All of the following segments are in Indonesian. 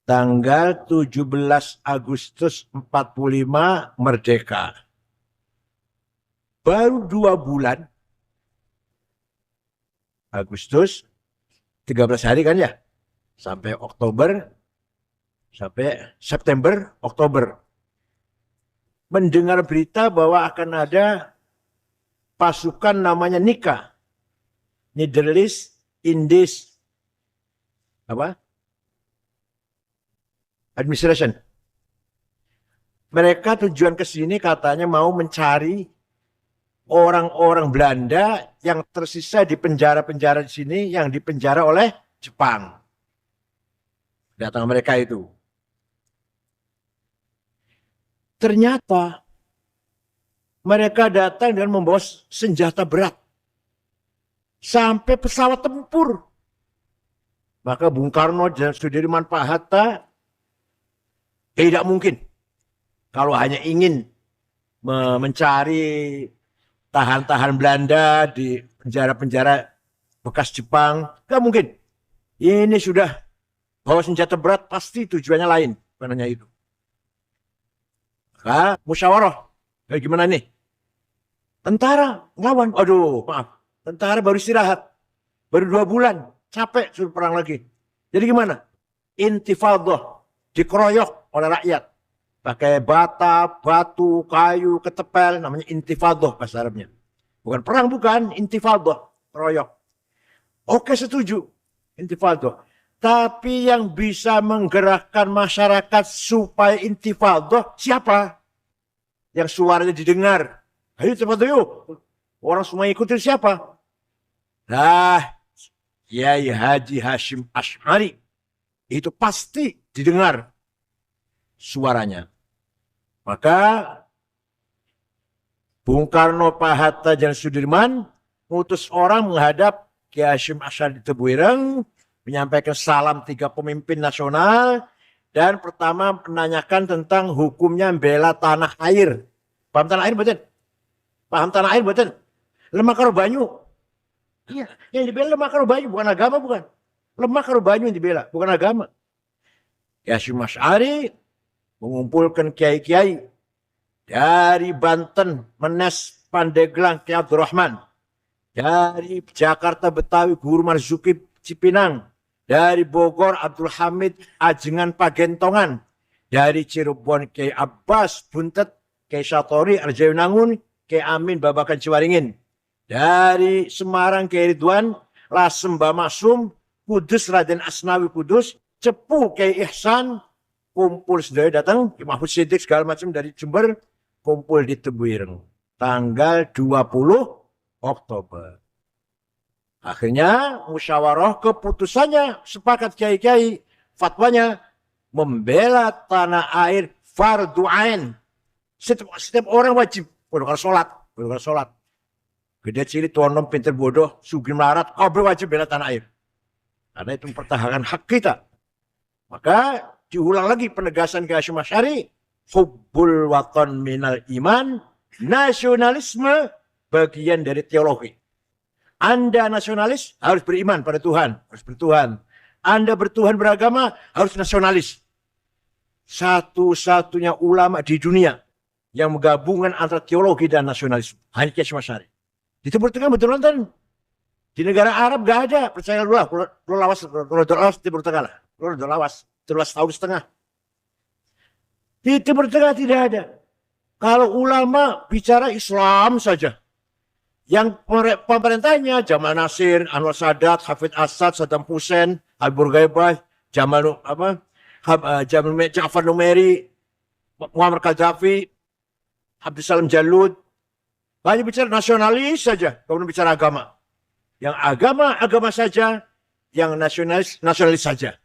Tanggal 17 Agustus 45 merdeka. Baru 2 bulan, Agustus 13 hari kan ya, sampai Oktober, sampai September, Oktober. Mendengar berita bahwa akan ada pasukan namanya NICA, Netherlands Indies apa? Administration. Mereka tujuan ke sini katanya mau mencari orang-orang Belanda yang tersisa di penjara-penjara di sini yang dipenjara oleh Jepang. Datang mereka itu. Ternyata mereka datang dengan membawa senjata berat. Sampai pesawat tempur. Maka Bung Karno dan Sudirman, Pak Hatta, tidak mungkin. Kalau hanya ingin mencari tahan-tahan Belanda di penjara-penjara bekas Jepang, nggak mungkin. Ini sudah bawa senjata berat, pasti tujuannya lain. Bukan itu. Maka musyawarah. Kayak gimana nih? Tentara ngelawan. Aduh, maaf. Tentara baru istirahat. Baru 2 bulan. Capek suruh perang lagi. Jadi gimana? Intifadah. Dikeroyok oleh rakyat. Pakai bata, batu, kayu, ketepel. Namanya intifadah bahasa Arabnya. Bukan perang, bukan. Intifadah. Keroyok. Oke, setuju. Intifadah. Tapi yang bisa menggerakkan masyarakat supaya intifadah siapa? Yang suaranya didengar. Ayo cepat yuk. Orang semua ikutin siapa? Nah, Kiai Haji Hashim Asy'ari. Itu pasti didengar suaranya. Maka Bung Karno, Pak Hatta, dan Sudirman mengutus orang menghadap Kiai Hashim Asy'ari di Tebuireng, menyampaikan salam 3 pemimpin nasional, dan pertama menanyakan tentang hukumnya membela tanah air. Paham tanah air betul? Paham tanah air betul? Lemah karo banyu. Iya, yang dibela lemah karo banyu, bukan agama, bukan. Lemah karo banyu yang dibela, bukan agama. Kiai Hashim Asy'ari mengumpulkan kiai-kiai dari Banten, Menes, Pandeglang, Kiai Abdurrahman, dari Jakarta, Betawi, Guru Marzuki Cipinang, dari Bogor, Abdul Hamid Ajengan Pagentongan, dari Cirebon, Kiai Abbas Buntet, Kiai Satori Arjayunangun, Kiai Amin Babakan Ciwaringin, dari Semarang, Kiai Ridwan Lasem Bamasum, Kudus Raden Asnawi Kudus, Cepu Kiai Ihsan, kumpul sedaya datang, Mahfud Siddiq segala macam dari Jember, kumpul di Tebuireng tanggal 20 Oktober. Akhirnya musyawarah, keputusannya sepakat kiai-kiai, fatwanya membela tanah air fardu ain. Setiap orang wajib kalau sholat. Gede cilik, tuan nom, pinter bodoh, sugih melarat, kau wajib bela tanah air. Karena itu mempertahankan hak kita. Maka diulang lagi penegasan Kiai Hashim Asy'ari, hubbul watan minal iman, nasionalisme bagian dari teologi. Anda nasionalis harus beriman pada Tuhan, harus bertuhan. Anda bertuhan beragama harus nasionalis. Satu-satunya ulama di dunia yang menggabungkan antara teologi dan nasionalisme, hanya Kiai Hashim Asy'ari. Di Timur Tengah betul nonton. Di negara Arab gak ada, percaya lu lah, lu lawas Timur Tengah lah, lu lawas 13 tahun setengah. Di Timur Tengah tidak ada. Kalau ulama bicara Islam saja. Yang pemerintahnya Jamal Nasir, Anwar Sadat, Hafid Asad, Saddam Hussein, Habibur Gaibah, Jamal Ja'far Numeri, Muammar Gaddafi, Abdul Salam Jalud. Hanya bicara nasionalis saja, kemudian bicara agama. Yang agama saja, yang nasionalis saja.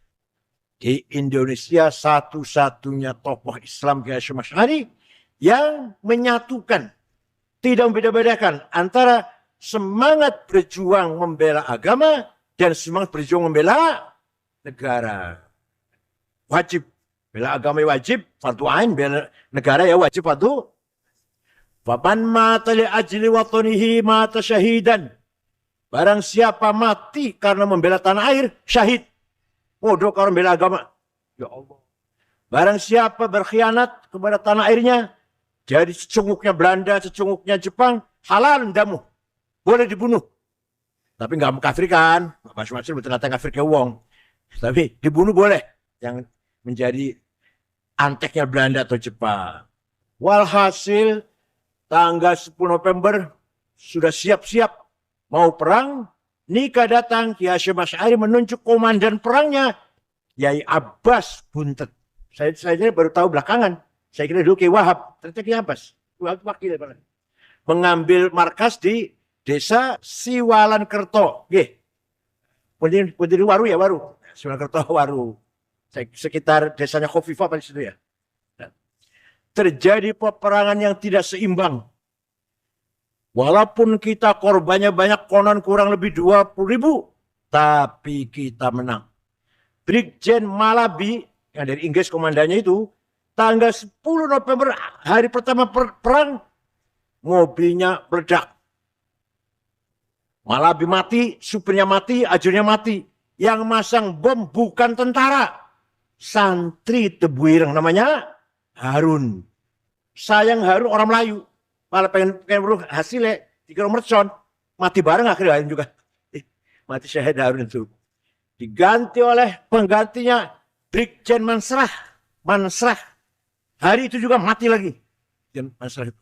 Di Indonesia satu-satunya tokoh Islam Kiai Hashim Asy'ari yang menyatukan, tidak membeda-bedakan antara semangat berjuang membela agama dan semangat berjuang membela negara. Wajib. Bela agama wajib, fardu ain, bela negara ya wajib fardu. Faman mata li ajli watanihi mata syahidan. Barang siapa mati karena membela tanah air, syahid. Bodoh kalau membela agama. Ya Allah. Barang siapa berkhianat kepada tanah airnya, jadi secunguknya Belanda, secunguknya Jepang, halal damu. Boleh dibunuh. Tapi nggak mengkafirkan. Masing-masing betul-betul kafir ke wong. Tapi dibunuh boleh. Yang menjadi anteknya Belanda atau Jepang. Walhasil tanggal 10 November sudah siap-siap mau perang. Nikah datang, Ki Hasyim Asy'ari menunjuk komandan perangnya, Yai Abbas Buntet. Saya baru tahu belakangan. Saya kira dulu Ki Wahab, ternyata Ki Abbas. Wahab wakil. Mengambil markas di desa Siwalan Kerto. Punten Waru ya, Waru. Siwalan Kerto Waru. Sekitar desanya Khofifah pada situ ya. Terjadi peperangan yang tidak seimbang. Walaupun kita korbannya banyak, konon kurang lebih 20.000, tapi kita menang. Brigjen Malabi, yang dari Inggris komandannya itu, tanggal 10 November, hari pertama perang, mobilnya meledak. Malabi mati, supirnya mati, ajurnya mati. Yang masang bom bukan tentara, santri Tebuireng, namanya Harun. Sayang Harun orang Melayu. Malah pengen hasilnya 3 mercon. Mati bareng akhirnya Harun juga. Mati syahid Harun itu. Diganti oleh penggantinya Brigjen Mansrah. Hari itu juga mati lagi. Mansrah itu.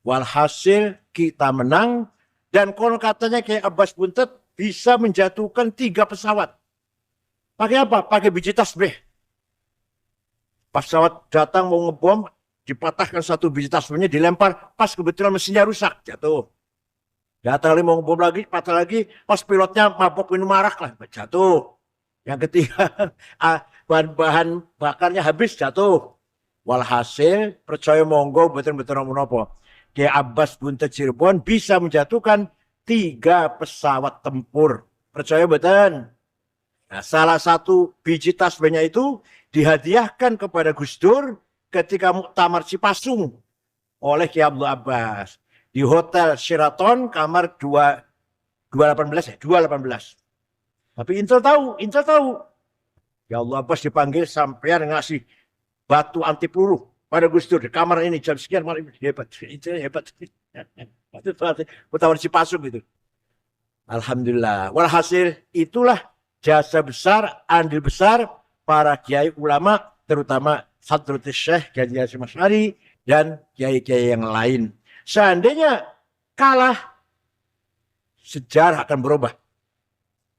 Walhasil kita menang. Dan konon katanya kayak Abbas Buntet bisa menjatuhkan 3 pesawat. Pakai apa? Pakai biji tasbih. Pas pesawat datang mau ngebom, dipatahkan satu biji tasbihnya, dilempar, pas kebetulan mesinnya rusak, jatuh. Datang lagi mau ngebom lagi, patah lagi, pas pilotnya mabok minum arak lah, jatuh. Yang ketiga, bahan bakarnya habis, jatuh. Walhasil, percaya monggo, betul-betul nopo. Kayak Abbas Buntet Cirebon bisa menjatuhkan 3 pesawat tempur. Percaya betul. Nah, salah satu biji tasbihnya itu dihadiahkan kepada Gus Dur ketika muktamar Cipasung oleh Ki Abdul Abbas di Hotel Sheraton kamar 218 ya, 218. Tapi Intel tahu. Ya Allah, Abbas dipanggil sampean ngasih batu anti peluru pada Gus Dur di kamar ini jam sekian malam. Hebat. Itu hebat. Itu muktamar Cipasung itu. Alhamdulillah. Walhasil itulah jasa besar, andil besar para kiai ulama, terutama Hadratus Syekh Kiai Hasyim Asy'ari dan kiai-kiai yang lain. Seandainya kalah, sejarah akan berubah.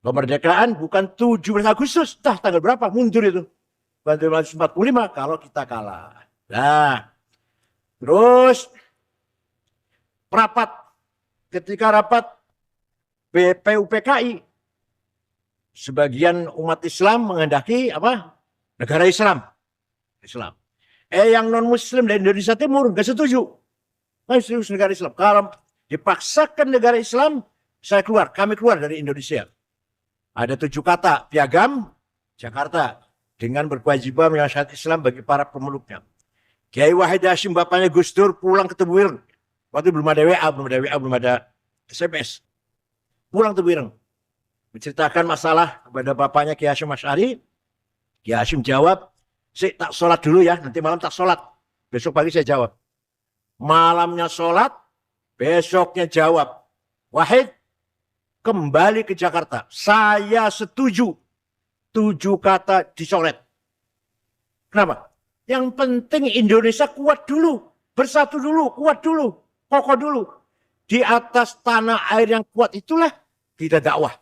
Kemerdekaan bukan 17 Agustus, tanggal berapa? Mundur itu. 1945 kalau kita kalah. Nah, terus ketika rapat BPUPKI, sebagian umat Islam menghendaki apa? Negara Islam. Yang non Muslim dari Indonesia Timur nggak setuju. Setuju negara Islam. Kalau dipaksakan negara Islam, kami keluar dari Indonesia. Ada 7 kata piagam Jakarta dengan berkewajiban menyelesaikan Islam bagi para pemeluknya. Kiai Wahid Hasyim bapaknya Gus Dur pulang ke Tebuireng. Waktu belum ada WA, belum ada SMS. Pulang ke Tebuireng. Menceritakan masalah kepada bapaknya Ki Hasyim Asy'ari. Ki Hasyim jawab, "Saya tak sholat dulu ya, nanti malam tak sholat. Besok pagi saya jawab." Malamnya sholat, besoknya jawab, "Wahid, kembali ke Jakarta. Saya setuju 7 kata dicoret." Kenapa? Yang penting Indonesia kuat dulu, bersatu dulu, kuat dulu, kokoh dulu. Di atas tanah air yang kuat itulah kita dakwah.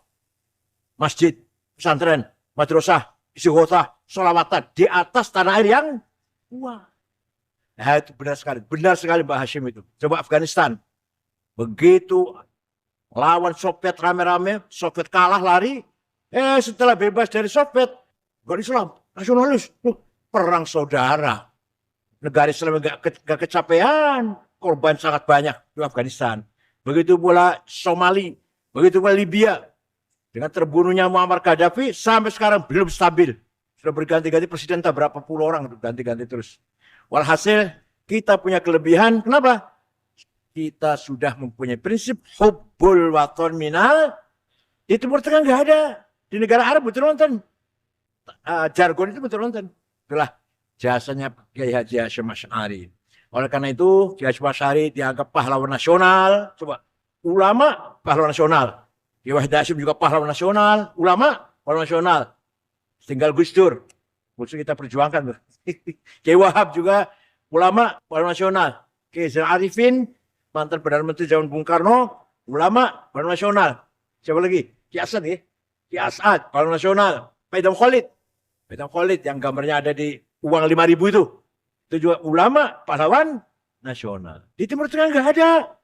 Masjid, pesantren, madrasah, istighosah, sholawatan di atas tanah air yang kuat. Nah, itu benar sekali Mbak Hasyim itu. Coba Afghanistan, begitu lawan Soviet rame-rame, Soviet kalah lari, setelah bebas dari Soviet, bukan Islam, nasionalis, perang saudara. Negara Islam gak kecapean, korban sangat banyak di Afghanistan. Begitu pula Somali, begitu pula Libya. Dengan terbunuhnya Muammar Gaddafi, sampai sekarang belum stabil. Sudah berganti-ganti presiden, tak berapa puluh orang, ganti-ganti terus. Walhasil, kita punya kelebihan. Kenapa? Kita sudah mempunyai prinsip hubbul waton minal. Di Timur Tengah nggak ada. Di negara Arab betul nonton. Jargon itu betul nonton. Itulah jasanya Kiai Haji Hasyim Asy'ari. Oleh karena itu, Kiai Hasyim Asy'ari dianggap pahlawan nasional. Coba, ulama pahlawan nasional. Kiai Hasyim juga pahlawan nasional. Ulama pahlawan nasional. Tinggal Gus Dur. Gus Dur kita perjuangkan. Kiai Wahab juga ulama pahlawan nasional. Kiai Zainal Arifin, mantan Perdana Menteri zaman Bung Karno, ulama pahlawan nasional. Siapa lagi? Kiai Asad ya. Kiai Asad pahlawan nasional. Pak Idham Khalid yang gambarnya ada di uang 5.000 itu. Itu juga ulama, pahlawan nasional. Di Timur Tengah nggak ada.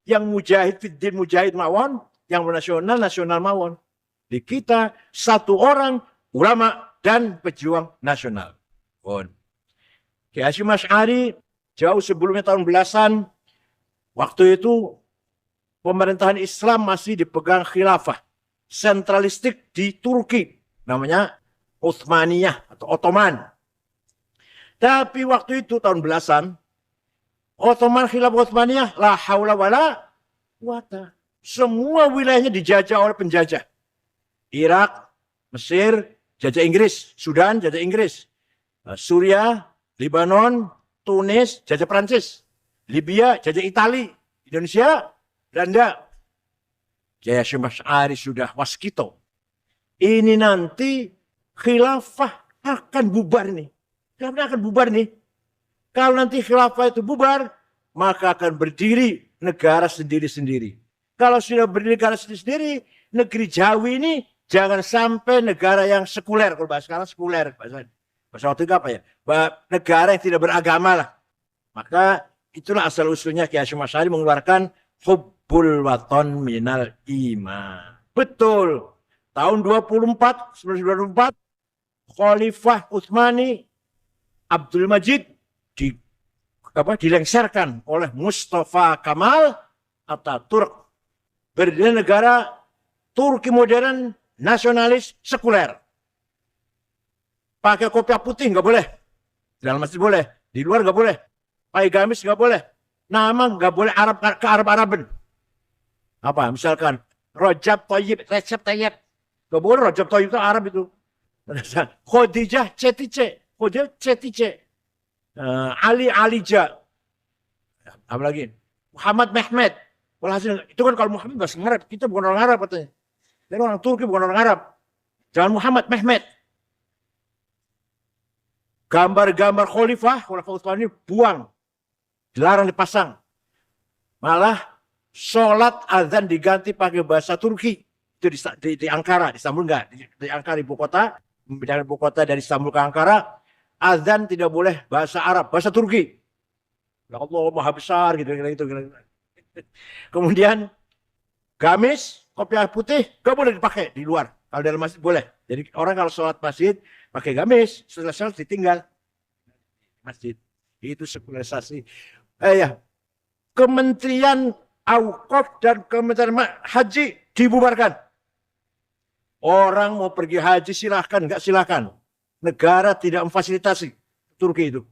Yang mujahid, fiddin mujahid mawon. Yang nasional mawon. Di kita, satu orang ulama dan pejuang nasional. Kiai Hasyim Asy'ari jauh sebelumnya tahun belasan. Waktu itu pemerintahan Islam masih dipegang khilafah. Sentralistik di Turki. Namanya Utsmaniyah atau Ottoman. Tapi waktu itu tahun belasan, Ottoman khilafah Utsmaniyah, la haula wala quwata. Semua wilayahnya dijajah oleh penjajah. Irak, Mesir, jajah Inggris. Sudan, jajah Inggris. Suriah, Lebanon, Tunis, jajah Prancis. Libya, jajah Itali. Indonesia, Belanda. Kiai Hasyim Asy'ari sudah waskito. Ini nanti khilafah akan bubar nih. Khilafah akan bubar nih. Kalau nanti khilafah itu bubar, maka akan berdiri negara sendiri-sendiri. Kalau sudah berdiri negara sendiri-sendiri, negeri Jawi ini jangan sampai negara yang sekuler. Kalau bahasa sekarang sekuler. Bahasa waktu itu apa ya? Negara yang tidak beragama lah. Maka itulah asal-usulnya Kiai Hasyim Asy'ari mengeluarkan hubbul waton minal iman. Betul. Tahun 1924, Khalifah Utsmani Abdul Majid dilengsarkan oleh Mustafa Kamal Atatürk. Berdiri negara Turki modern, nasionalis, sekuler. Pakai kopiah putih nggak boleh. Dalam masjid boleh, di luar nggak boleh. Pakai gamis nggak boleh. Nama nggak boleh Arab ke Arab-Araben. Apa? Misalkan Recep Tayyip. Nggak boleh Recep Tayyip itu Arab itu. Khadijah Cetice. Ali Alija. Apa lagi? Muhammad Mehmet. Walhasil itu kan kalau Muhammad bahasa Arab, kita bukan orang Arab katanya. Dia orang Turki bukan orang Arab. Jangan Muhammad Mehmet. Gambar-gambar khalifah Utsmani buang. Dilarang dipasang. Malah sholat azan diganti pakai bahasa Turki. Itu di Ankara, di Istanbul enggak. Di Ankara ibu kota, membedakan ibu kota dari Istanbul ke Ankara, azan tidak boleh bahasa Arab, bahasa Turki. Ya Allah maha besar gitu. Kemudian gamis, kopiah putih gak boleh dipakai di luar. Kalau dalam masjid boleh. Jadi orang kalau sholat masjid pakai gamis, setelah sholat ditinggal masjid. Itu sekularisasi. Kementerian Auqaf dan Kementerian Haji dibubarkan. Orang mau pergi haji silahkan, enggak silahkan. Negara tidak memfasilitasi Turki itu.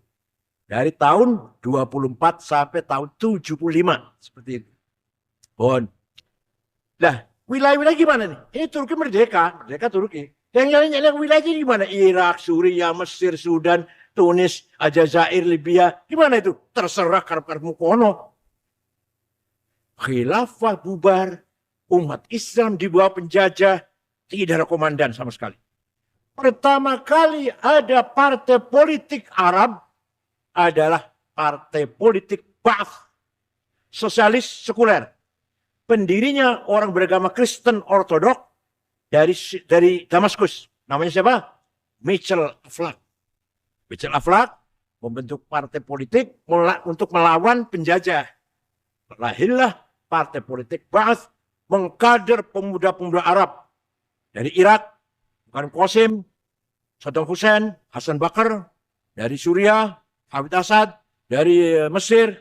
Dari tahun 24 sampai tahun 75. Seperti itu. Nah, wilayah-wilayah gimana nih? Ini Turki merdeka Turki. Yang lain wilayahnya gimana? Irak, Suriah, Mesir, Sudan, Tunis, Aljazair, Libya. Gimana itu? Terserah karep-karepmu kono. Khilafah bubar. Umat Islam di bawah penjajah. Tidak ada komandan sama sekali. Pertama kali ada partai politik Arab adalah partai politik Ba'ath. Sosialis sekuler. Pendirinya orang beragama Kristen Ortodok dari Damaskus. Namanya siapa? Mitchell Aflaq. Mitchell Aflaq membentuk partai politik untuk melawan penjajah. Lahirlah partai politik Ba'ath mengkader pemuda-pemuda Arab dari Irak, Karim Qasim, Saddam Hussein, Hasan Bakar, dari Suriah, Hafid Asad, dari Mesir,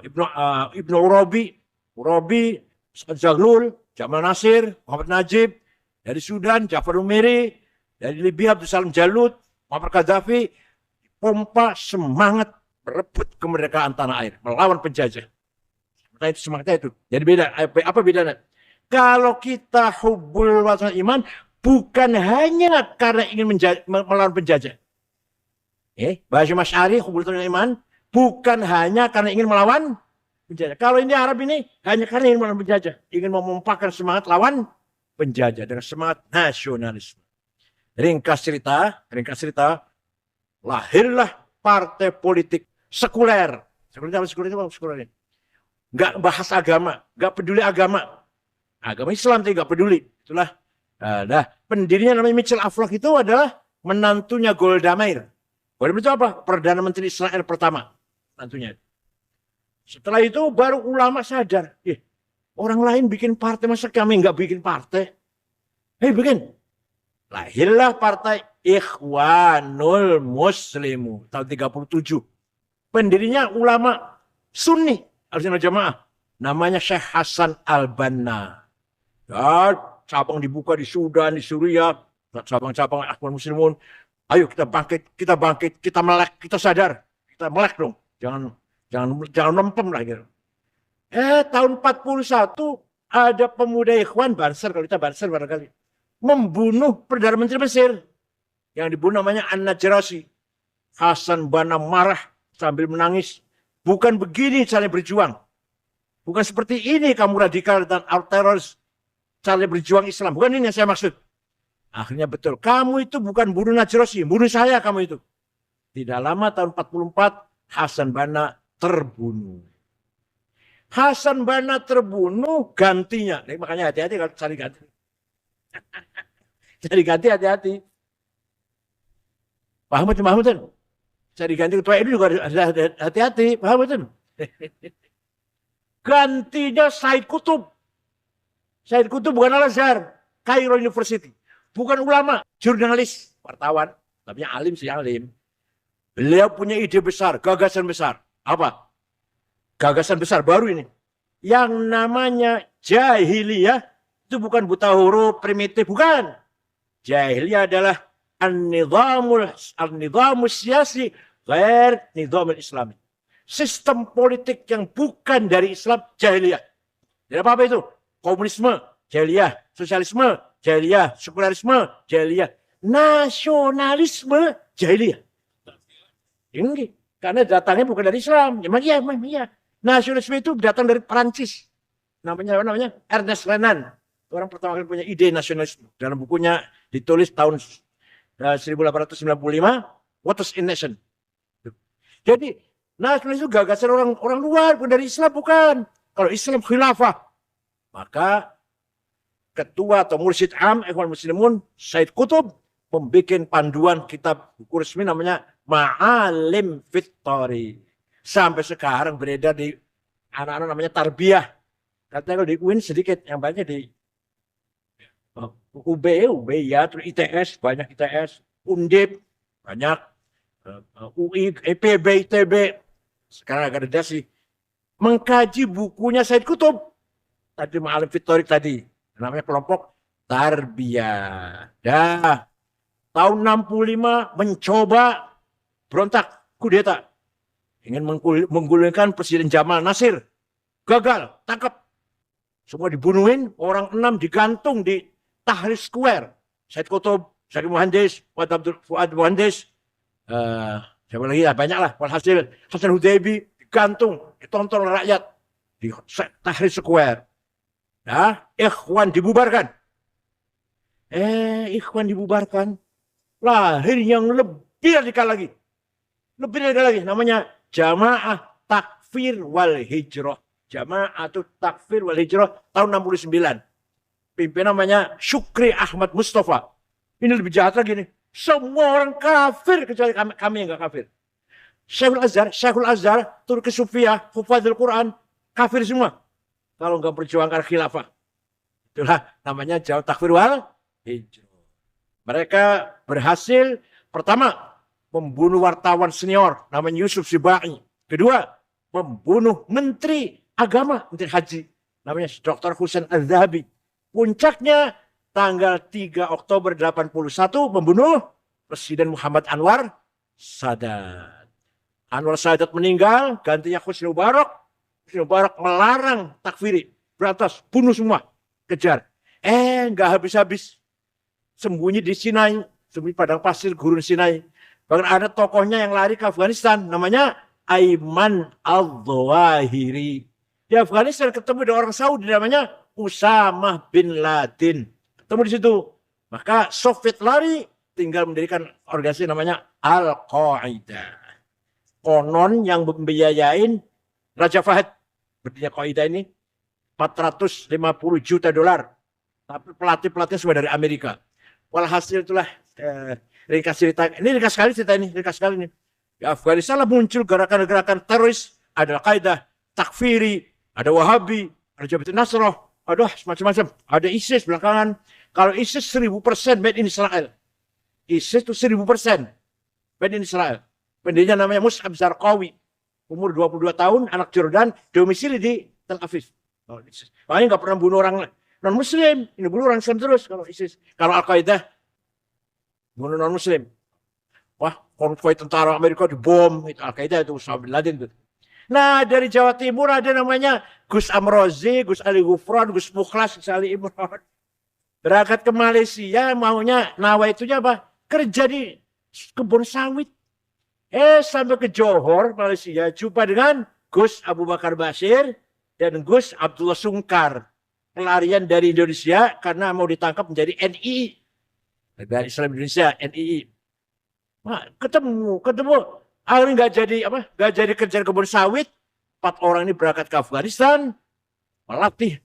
Ibnu Urabi, Zaglul, Jamal Nasir, Muhammad Najib, dari Sudan, Jafar Numeri, dari Libya, Abdul Salam Jalud, Muammar Gaddafi, pompa semangat merebut kemerdekaan tanah air, melawan penjajah. Semangatnya itu. Jadi beda. Apa bedanya? Kalau kita hubbul waton iman, bukan hanya karena ingin melawan penjajah. Bahasa Asy'ari Hubulatul Iman bukan hanya karena ingin melawan penjajah. Kalau ini Arab ini hanya karena ingin melawan penjajah, ingin memumpahkan semangat lawan penjajah dengan semangat nasionalisme. Ringkas cerita, lahirlah partai politik sekuler. Sekuler. Nggak bahas agama, nggak peduli agama. Agama Islam tidak peduli. Itulah. Pendirinya namanya Mitchell Aflock itu adalah menantunya Golda Meir. Golda Meir itu apa? Perdana Menteri Israel pertama. Menantunya. Setelah itu baru ulama sadar. Orang lain bikin partai, masa kami nggak bikin partai? Bikin. Lahirlah partai Ikhwanul Muslimu tahun 37. Pendirinya ulama Sunni Ahlussunnah Jamaah. Namanya Syekh Hasan Al-Banna. Ya, cabang dibuka di Sudan, di Suriah, cabang-cabang Ikhwan Muslimun. Ayo kita bangkit, kita melek, kita sadar, kita melek dong. Jangan lempem lah gitu. Tahun 41 ada pemuda Ikhwan Banser, kalau kita Banser barangkali, membunuh Perdana Menteri Mesir. Yang dibunuh namanya An-Najrasi. Hasan Banna marah sambil menangis. Bukan begini cara berjuang. Bukan seperti ini kamu radikal dan teroris. Cara berjuang Islam. Bukan ini yang saya maksud. Akhirnya betul. Kamu itu bukan bunuh Najrasi. Bunuh saya kamu itu. Tidak lama tahun 44 Hasan Banna terbunuh. Hasan Banna terbunuh gantinya. Makanya hati-hati kalau cari ganti. Cari ganti hati-hati. Paham betul? Cari ganti ketua itu juga hati-hati. Paham betul? Gantinya Said Qutb. Said Qutb bukan Al-Azhar. Cairo University. Bukan ulama. Jurnalis. Wartawan. Tapi alim sih alim. Beliau punya ide besar. Gagasan besar. Apa? Gagasan besar baru ini. Yang namanya jahiliyah. Itu bukan buta huruf primitif. Bukan. Jahiliyah adalah An-nidhamus siyasi ghair nidhamil islami. Sistem politik yang bukan dari Islam, jahiliyah. Jadi apa itu? Komunisme, jahiliyah. Sosialisme, jahiliyah. Sekularisme, jahiliyah. Nasionalisme, jahiliyah. Ini karena datangnya bukan dari Islam. Memang iya. Nasionalisme itu datang dari Perancis. Namanya Ernest Renan. Orang pertama kali punya ide nasionalisme. Dalam bukunya ditulis tahun 1895, What is in Nation. Jadi, nasionalis itu gagasan orang luar, bukan dari Islam, bukan. Kalau Islam khilafah, maka ketua atau mursyid am Ikhwan Muslimun, Said Qutb, membuat panduan kitab buku resmi namanya Ma'alim Fit-Thari. Sampai sekarang beredar di anak-anak namanya tarbiyah. Katanya kalau di UIN sedikit, yang banyak di UB ya, terus ITS, banyak ITS, Undip, banyak, UI, EPB, ITB, sekarang agak reda sih, mengkaji bukunya Said Qutb, tadi Ma'alim Fit-Thari tadi, namanya kelompok Tarbiyah. Tahun 65 mencoba berontak, kudeta, ingin menggulingkan Presiden Jamal Nasir, gagal, tangkap, semua dibunuhin, orang 6 digantung di Tahrir Square. Said Qutb, Syarif Muhandis, Fuad Muhandis, siapa lagi ya, banyak lah. Walhasil Hasan Hudaybi digantung, ditonton oleh rakyat di Tahrir Square. Ikhwan dibubarkan. Ikhwan dibubarkan. Lahir yang lebih radikal lagi. Lebih radikal lagi. Namanya Jamaah Takfir wal Hijrah. Jamaah Takfir wal Hijrah tahun 69. Pimpinan namanya Syukri Ahmad Mustafa. Ini lebih jahat lagi nih. Semua orang kafir kecuali kami yang gak kafir. Syekhul Azhar, Turki Sufiyah, Hufadzul Quran, kafir semua. Kalau nggak perjuangkan khilafah. Itulah namanya Jamaah Takfir wal Hijrah. Mereka berhasil pertama membunuh wartawan senior namanya Yusuf Sibai. Kedua, membunuh menteri agama, menteri haji namanya Dr. Husain Al-Zahabi. Puncaknya tanggal 3 Oktober 81 membunuh Presiden Muhammad Anwar Sadat. Anwar Sadat meninggal, gantinya Husni Mubarak. Husni Mubarak melarang takfiri, berantas, bunuh semua, kejar. Nggak habis-habis. Sembunyi di Sinai, sembunyi padang pasir gurun Sinai. Bahkan ada tokohnya yang lari ke Afghanistan, namanya Aiman al-Zawahiri. Di Afghanistan ketemu dengan orang Saudi namanya Usamah bin Laden. Ketemu di situ. Maka Soviet lari, tinggal mendirikan organisasi namanya Al-Qaeda. Konon yang membiayain Raja Fahad berdirinya Qaeda ini 450 juta dolar. Tapi pelatih-pelatihnya semua dari Amerika. Walhasil itulah ringkas cerita. Ini ringkas sekali cerita ini, ringkas sekali ini. Di Afghanistan lah muncul gerakan-gerakan teroris, ada Al-Qaeda, Takfiri, ada Wahabi, ada Jabhat Nasrah, ada macam-macam. Ada ISIS belakangan. Kalau ISIS 1000% made in Israel. ISIS itu 1000% made in Israel. Pendirinya namanya Mus'ab Zarqawi. Umur 22 tahun, anak Jordan, domisili di Tel Aviv. Oh, makanya nggak pernah bunuh orang non-Muslim. Ini bunuh orang Islam terus kalau ISIS. Kalau Al-Qaeda, bunuh non-Muslim. Wah, konvoi tentara Amerika dibom. Itu Al-Qaeda itu, Osama bin Laden. Itu. Nah, dari Jawa Timur ada namanya Gus Amrozi, Gus Ali Gufron, Gus Mukhlas, Gus Ali Imron. Berangkat ke Malaysia, maunya nawaitunya apa? Kerja di kebun sawit. Sampai ke Johor, Malaysia, jumpa dengan Gus Abu Bakar Basir dan Gus Abdullah Sungkar. Pelarian dari Indonesia karena mau ditangkap menjadi NII. Negara Islam Indonesia, NII. Nah, ketemu. Akhirnya nggak jadi kerja di kebun sawit. 4 orang ini berangkat ke Afghanistan,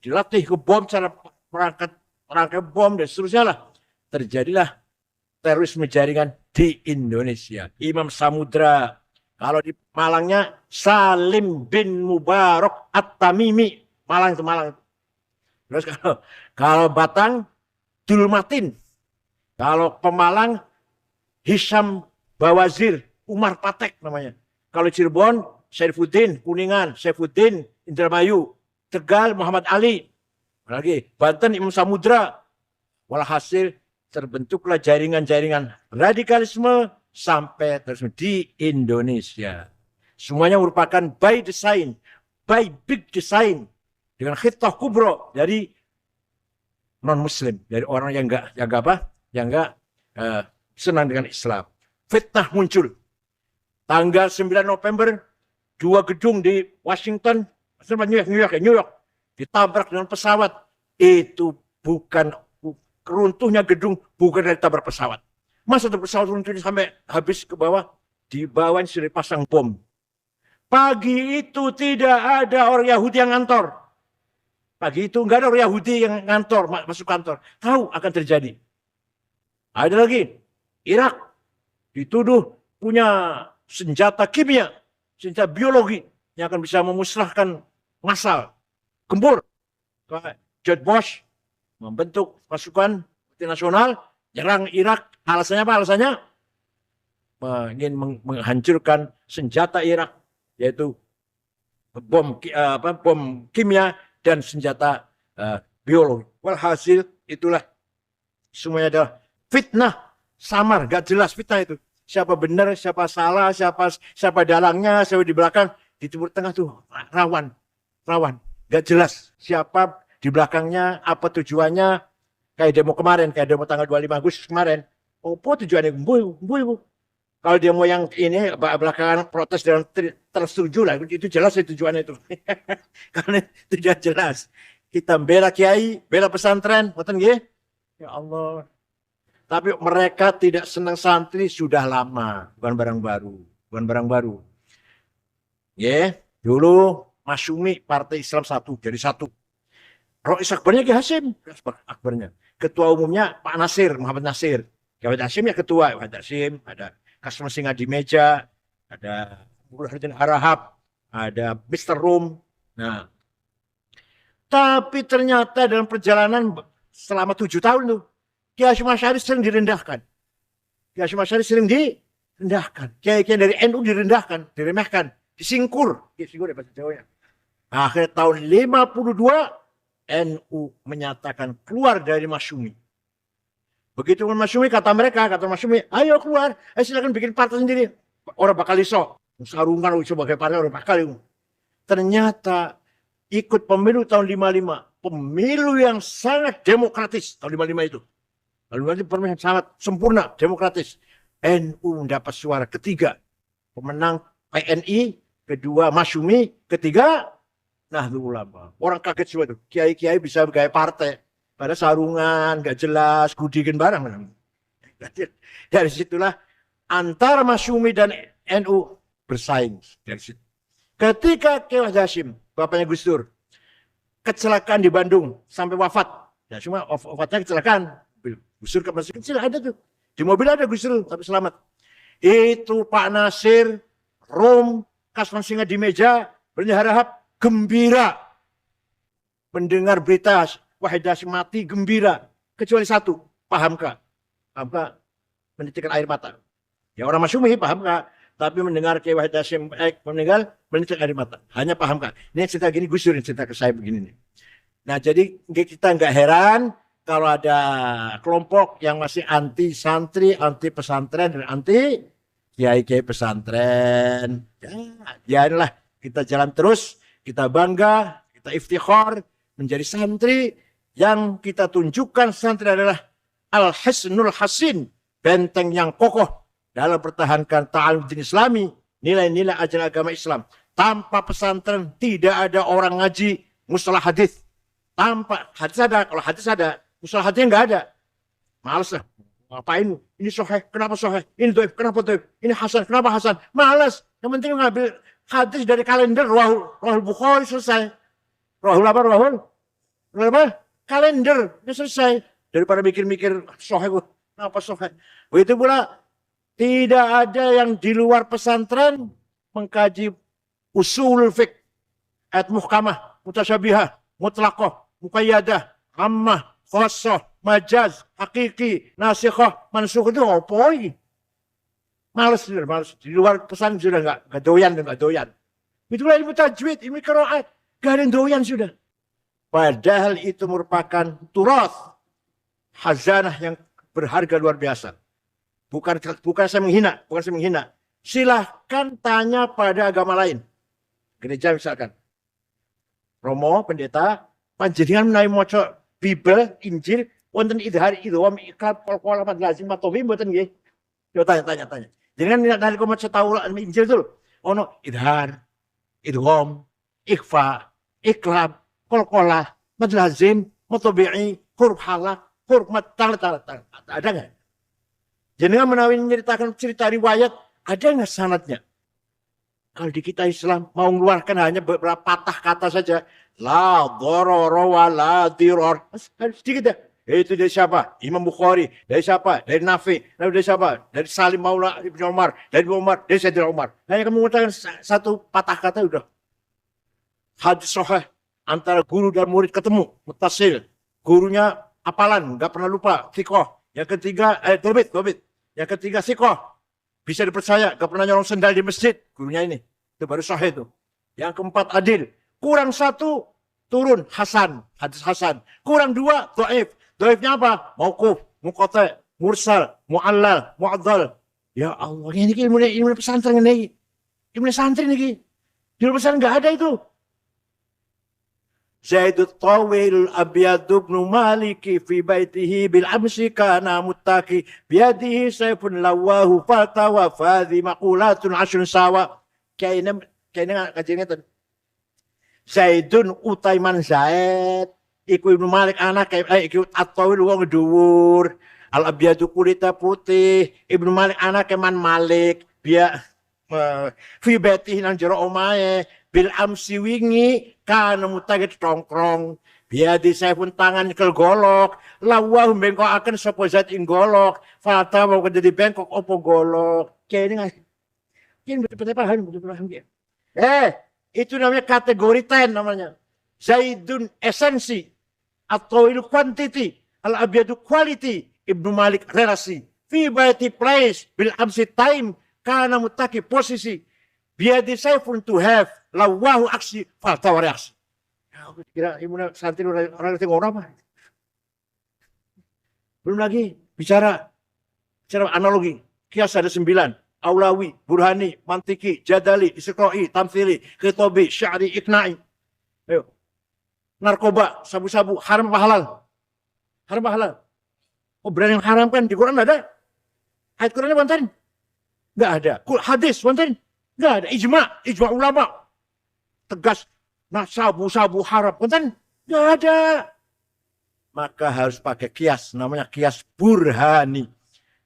dilatih ke bom, cara perangkat bom dan seterusnya lah. Terjadilah terorisme jaringan di Indonesia. Imam Samudra, kalau di Malangnya Salim bin Mubarak At-Tamimi, Malang itu Malang. Terus kalau Batang Dul Matin, kalau Pemalang Hisham Bawazir, Umar Patek namanya. Kalau Cirebon Saifuddin, Kuningan Saifuddin, Indramayu, Tegal Muhammad Ali. Lagi Banten Imam Samudra. Walhasil terbentuklah jaringan-jaringan radikalisme sampai terus di Indonesia. Semuanya merupakan by design, by big design dengan khitah kubro dari non-Muslim, dari orang yang enggak senang dengan Islam. Fitnah muncul. Tanggal 9 November 2 gedung di Washington, New York, ditabrak dengan pesawat. Itu bukan runtuhnya gedung bukan dari tabrak pesawat. Masa pesawat runtuh sampai habis ke bawah, di bawah sudah dipasang bom. Pagi itu tidak ada orang Yahudi yang ngantor. Pagi itu nggak ada orang Yahudi yang ngantor, masuk kantor. Tahu akan terjadi. Ada lagi, Irak dituduh punya senjata kimia, senjata biologi yang akan bisa memusnahkan massal. Gempur. George Bush membentuk pasukan nasional, nyerang Irak. Alasannya apa? Alasannya ingin menghancurkan senjata Irak, yaitu bom kimia dan senjata biologi. Walhasil itulah semuanya adalah fitnah samar, gak jelas fitnah itu. Siapa benar, siapa salah, siapa dalangnya, siapa di belakang, di timur tengah tuh rawan, gak jelas siapa di belakangnya, apa tujuannya. Kayak demo kemarin, kayak demo tanggal 25 Agustus kemarin. Apa tujuannya? Bu. Kalau demo yang ini belakangan protes dan tersetuju lah, itu jelas tujuannya itu. Karena tujuan jelas. Kita bela kiai, bela pesantren, betul nggih? Ya Allah. Tapi mereka tidak senang santri sudah lama, bukan barang baru. Ya, dulu Masyumi Partai Islam jadi satu. Rois Akbarnya Ki Hasim, Akbarnya. Ketua umumnya Pak Nasir, Muhammad Nasir. Muhammad Hasim ya ketua, Muhammad Hasim, ada Kasman Singa di meja, ada Burhanuddin Harahap, ada Mr. Rum. Nah, tapi ternyata dalam perjalanan selama 7 tahun tuh, Ki Hasyim Asy'ari sering direndahkan. Kiai-kiai dari NU direndahkan, diremehkan, disingkur ya bahasa Jawanya. Akhir tahun 52 NU menyatakan keluar dari Masyumi. Begitu Masyumi kata Masyumi, ayo keluar, silakan bikin partai sendiri. Orang bakal iso, sarungan sebagai partai orang bakal. Ternyata ikut pemilu tahun 55, pemilu yang sangat demokratis tahun 55 itu. Tahun 55 pemilu yang sangat sempurna, demokratis. NU mendapat suara ketiga. Pemenang PNI, kedua Masyumi, ketiga Nahdlatul Ulama. Orang kaget semua tuh. Kiai-kiai bisa gaya partai. Pada sarungan, gak jelas, gudikin barang. Dari situlah antara Masyumi dan NU bersaing. Dari situ. Ketika Kiai Hasyim, bapaknya Gus Dur, kecelakaan di Bandung sampai wafat. Ya cuma wafatnya kecelakaan. Gus Dur masih kecil ada tuh. Di mobil ada Gus Dur tapi selamat. Itu Pak Nasir, Rom, Kasman Singa di meja, berharap gembira. Mendengar berita Wahid Hasyim mati gembira. Kecuali satu, Pak Hamka. Hamka menitikkan air mata. Ya orang Masyumi paham Kak. Tapi mendengar Kiai Wahid Hasyim meninggal, menitikkan air mata. Hanya paham Kak. Ini cerita gini, Gus Dur cerita ke saya begini nih. Nah jadi kita nggak heran kalau ada kelompok yang masih anti santri, anti pesantren, dan anti kiai-kiai pesantren. Ya inilah kita jalan terus, kita bangga, kita iftikhar menjadi santri yang kita tunjukkan santri adalah al-hisnul hasin, benteng yang kokoh dalam pertahankan ta'alum din Islami, nilai-nilai ajaran agama Islam. Tanpa pesantren tidak ada orang ngaji mustalah hadis. Tanpa hadis ada, kalau hadis ada, mustalah hadisnya nggak ada. Males lah. Ngapain? Ini sahih, kenapa sahih? Ini dhaif, kenapa dhaif? Ini hasan, kenapa hasan? Males. Yang penting ngambil hadis dari kalender Rahul Bukhari selesai. Rahul apa? Rahul apa? Kalender, ini selesai. Daripada mikir-mikir sahih, kenapa sahih? Begitu pula tidak ada yang di luar pesantren mengkaji usul fiqh, ayat muhkamah, mutasyabihah, mutlaqah, muqayyadah, ammah, khassah, majaz, hakiki, nasikhah, mansukh itu ngopoi. Males. Di luar pesan sudah nggak doyan. Itulah ilmu tajwid, ilmu qiraat, nggak ada yang doyan sudah. Padahal itu merupakan turas, khazanah yang berharga luar biasa. Bukan saya menghina. Silahkan tanya pada agama lain. Gereja misalkan. Romo, pendeta, panjenengan menawi maca Bible, Injil, wonten idhar idham iqab qol amat lazim matofi mboten nggih. Yo tanya. Jenengan nalika maca Taurat Injil itu ono idhar, idham, ikhfa, iqlab, qol mad lazim, matobi'i, huruf halak, huruf mat ada enggak? Jenengan menawi menceritakan cerita riwayat, ada nggak sanadnya? Kalau di kita Islam mau mengeluarkan hanya beberapa patah kata saja, la dororo wa la diror, sedikit ya. Itu dari siapa? Imam Bukhari. Dari siapa? Dari Nafi. Dari siapa? Dari Salim Maula Ibn Umar. Dari Umar. Dari Sayyidina Umar. Hanya kamu mengatakan satu patah kata udah. Hadis sahih antara guru dan murid ketemu, mutasil. Gurunya apalan, nggak pernah lupa. Thiqah. Yang ketiga, dobit. Yang ketiga sikoh, bisa dipercaya, gak pernah nyolong sendal di masjid, gurunya ini, itu baru sahih itu. Yang keempat adil, kurang satu, turun hasan, hadis hasan, kurang dua, dhaif. Dhaifnya apa? Mauquf, muqata', mursal, mu'allal, mu'adzal. Ya Allah, ini ilmu pesantren ini, ilmu santri ini, di pesantren nggak ada itu. Zaidut Tawil Abiyadu ibn Maliki fi baitihi bil amsi kana muttaqi biyadihi sayfun lawahu fatawa fadhi maqulatun ashrun sawa. Kayaknya kajiannya tuh Zaidun Utaiman Zaid iku ibnu Malik anak iku At-Tawil wong dhuwur, Al Abiyadu kulita putih, ibnu Malik anak Man Malik biya fi baitihi nang jero omahe bil amsi wingi kana mutagit tongkrong biadi saya pun tangan kel golok lawah bengkok akan sapa zat ing golok fata mau jadi bengkok opo golok kene betul paham itu namanya kategori 10 namanya Zaidun esensi atau il quantity al abyadu quality Ibnu Malik relasi fi baiti place bil amsi time kana mutaki posisi biadi saya pun to have lawahu aksi fatwa reaksi. Aku kira ibu santri orang tengok orang apa? Belum lagi bicara analogi. Kias ada 9. Aulawi, Burhani, Mantiki, Jadali, Istiqra'i, Tamthili, Khitobi, Sya'ri, Iqna'i. Ayo. Narkoba, sabu-sabu, haram apa halal? Haram apa halal? Oh berani yang haram kan di Quran ada? Ayat Quran wonten? Enggak ada. Hadis wonten? Enggak ada. Ijma ulama. Tegas. Nah, sabu haram wonten? Enggak ada. Maka harus pakai kias, namanya kias burhani.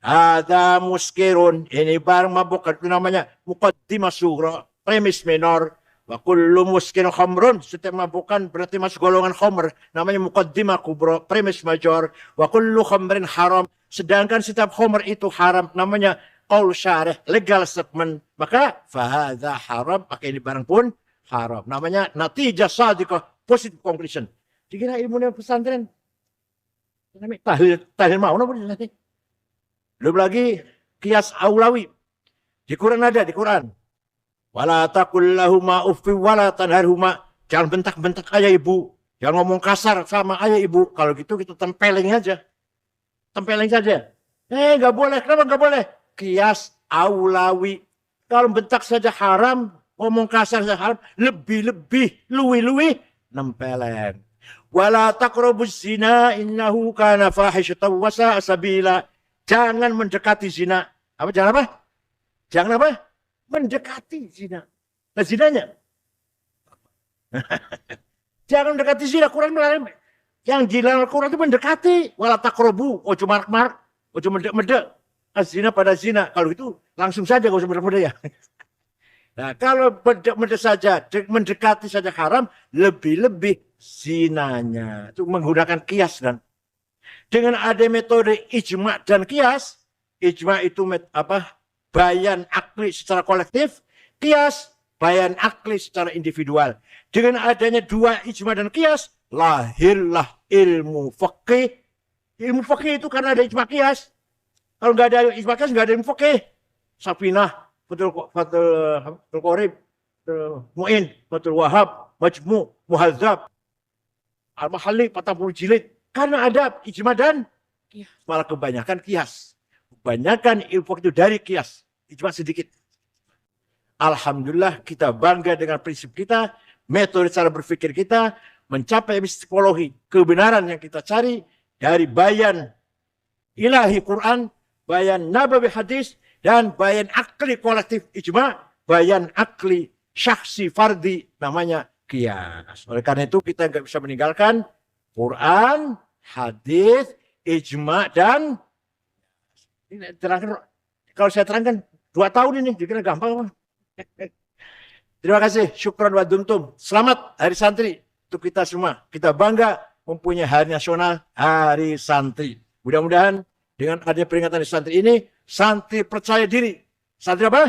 Ada muskirun, ini barang mabuk, itu namanya muqaddimah surah, premis minor. Wa kullu muskirin khamrun, setiap mabukan berarti masuk golongan khamr, namanya muqaddimah kubra, premis major. Wa kullu khamrin haram, sedangkan setiap khamr itu haram, namanya qaul syarih, legal statement. Maka fahadha haram, maka ini barang pun haram. Namanya natijah sadiqah, positive conclusion. Dikira ilmunya pesantren. Tahlil mau apa nanti? Belum lagi kias aulawi. Di Quran ada, di Quran. Wala taqul lahuma uffin wala tanharhuma. Jangan bentak-bentak ayah ibu. Jangan ngomong kasar sama ayah ibu. Kalau gitu kita tempeleng aja. Tempeleng saja. Enggak boleh. Kenapa enggak boleh? Kias aulawi. Kalau bentak saja haram, ngomong kasar saja haram, lebih-lebih, luwi-luwi, nempeleng. Wala taqrabuz zina innahu kana fahishatan wa sa'a sabila. Jangan mendekati zina. Apa jangan apa? Jangan apa? Mendekati zina. Nah, zinanya. Jangan mendekati zina. Quran melarang. Yang dilarang Al-Quran itu mendekati. Wala taqrabu. Ojo marak-marak. Ojo mendek-mendek. Zina pada zina. Kalau itu langsung saja gak usah mendek-mendek ya. Nah, kalau mendekati saja haram, lebih-lebih zinanya. Itu menggunakan kias dan dengan ada metode ijma dan kias. Ijma itu bayan akli secara kolektif, kias bayan akli secara individual. Dengan adanya dua ijma dan kias, lahirlah ilmu fikih. Ilmu fikih itu karena ada ijma kias. Kalau nggak ada ijma kias, nggak ada ilmu fikih. Safinah, Fathul Qorib, Mu'in, Fathul Wahab, Majmu, Muhadzab, Al-Mahalli, 40 jilid. Karena ada ijma dan kias. Malah kebanyakan kias. Kebanyakan ilmu itu dari kias. Ijma sedikit. Alhamdulillah kita bangga dengan prinsip kita. Metode cara berpikir kita. Mencapai psikologi. Kebenaran yang kita cari. Dari bayan ilahi Quran. Bayan nabawi hadis. Dan bayan akli kolektif ijma. Bayan akli syakhsi fardi. Namanya kias. Oleh karena itu kita nggak bisa meninggalkan Quran, hadis, ijma dan ini terangkan. Kalau saya terangkan 2 tahun ini, dikira gampang. Terima kasih, syukran wa dumtum. Selamat Hari Santri untuk kita semua. Kita bangga mempunyai Hari Nasional Hari Santri. Mudah-mudahan dengan adanya peringatan Hari Santri ini, santri percaya diri. Santri apa?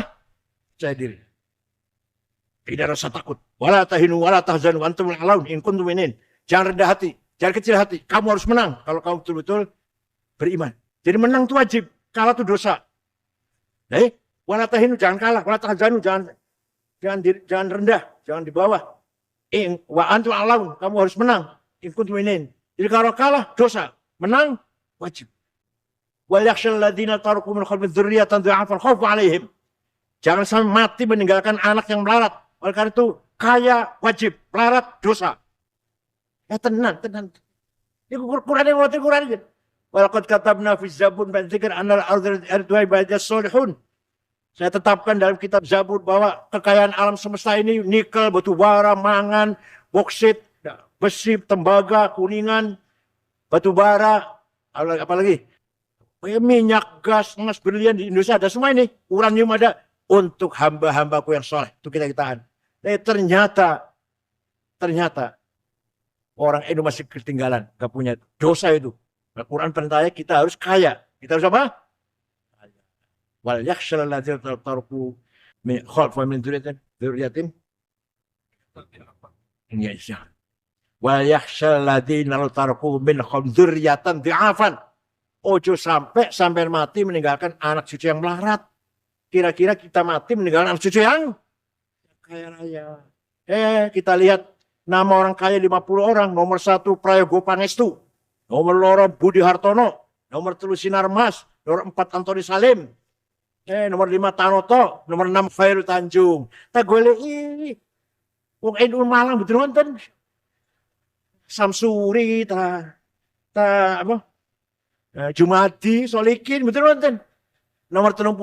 Percaya diri. Tidak rasa takut. Wala tahinu wala tahzanu wa antumul a'laun in kuntum mu'minin. Jangan rendah hati. Jangan kecil hati. Kamu harus menang kalau kamu betul-betul beriman. Jadi menang itu wajib. Kalah itu dosa. Wala tahinu jangan kalah. Wala tahzanu jangan rendah. Jangan di bawah. Wa antum a'laun. Kamu harus menang. In kuntum mu'minin. Jadi kalau kalah dosa. Menang wajib. Wal yakhshal ladzina taraku min khalfihim dzurriyyatan dha'afan khaufu 'alaihim. Jangan sampai mati meninggalkan anak yang melarat. Oleh karena itu kaya wajib. Melarat dosa. Tenang. Ini Quran yang ngomongin Quran aja. Walaqad katabna fi Zabur ba'da dzikr annal ardu ibadiyas solihun. Saya tetapkan dalam kitab Zabur bahwa kekayaan alam semesta ini nikel, batu bara, mangan, boksit, besi, tembaga, kuningan, batu bara, apalagi minyak, gas, emas, berlian di Indonesia ada semua ini. Uranium ada untuk hamba-hambaku yang soleh. Itu kita-kitaan. Ternyata orang Indonesia masih ketinggalan, gak punya dosa itu. Al-Quran perintahnya kita harus kaya. Kita harus apa? Wal yakhshal ladzina taraku min khalfihim min dzurriyyatin. Wal yakhshal ladzina taraku min khalfihim dzurriyyatan dha'afan. Ojo sampai mati meninggalkan anak cucu yang melarat. Kira-kira kita mati meninggalkan anak cucu yang kaya raya. Kita lihat nama orang kaya 50 orang. Nomor 1 Prayogo Pangestu. Nomor 2 Budi Hartono. Nomor 3 Sinarmas. Nomor 4 Antoni Salim. Nomor 5 Tanoto. Nomor 6 Khairul Tanjung. Tak golek wong NU Malang betul nonton. Samsuri apa? Jumadi, Solikin betul nonton. Nomor 39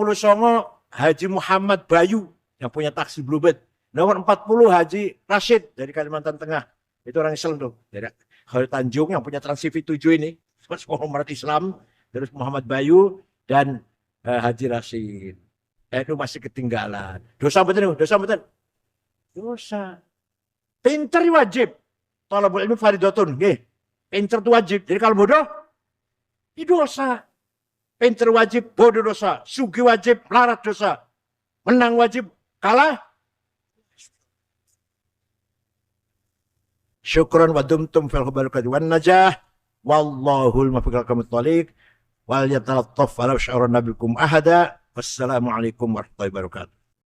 Haji Muhammad Bayu yang punya taksi Bluebird. Nomor 40 Haji Rashid dari Kalimantan Tengah. Itu orang Islam tuh. Dari Khairul Tanjung yang punya Trans TV 7 ini. Umat Islam. Terus Muhammad Bayu dan Haji Rashid. Itu masih ketinggalan. Dosa betul, dosa betul. Dosa. Pinter wajib. Thalabul ilmi fardhatun. Nggih. Pinter itu wajib. Jadi kalau bodoh, itu dosa. Pinter wajib, bodoh dosa. Sugih wajib, larat dosa. Menang wajib, kalah. Syukran wa dumtum fil barakati wan najah. Wallahul muwaffiq ila aqwamit thoriq. Wal yatalattaf walau sya'ara nabikum ahada. Wassalamualaikum warahmatullahi wabarakatuh.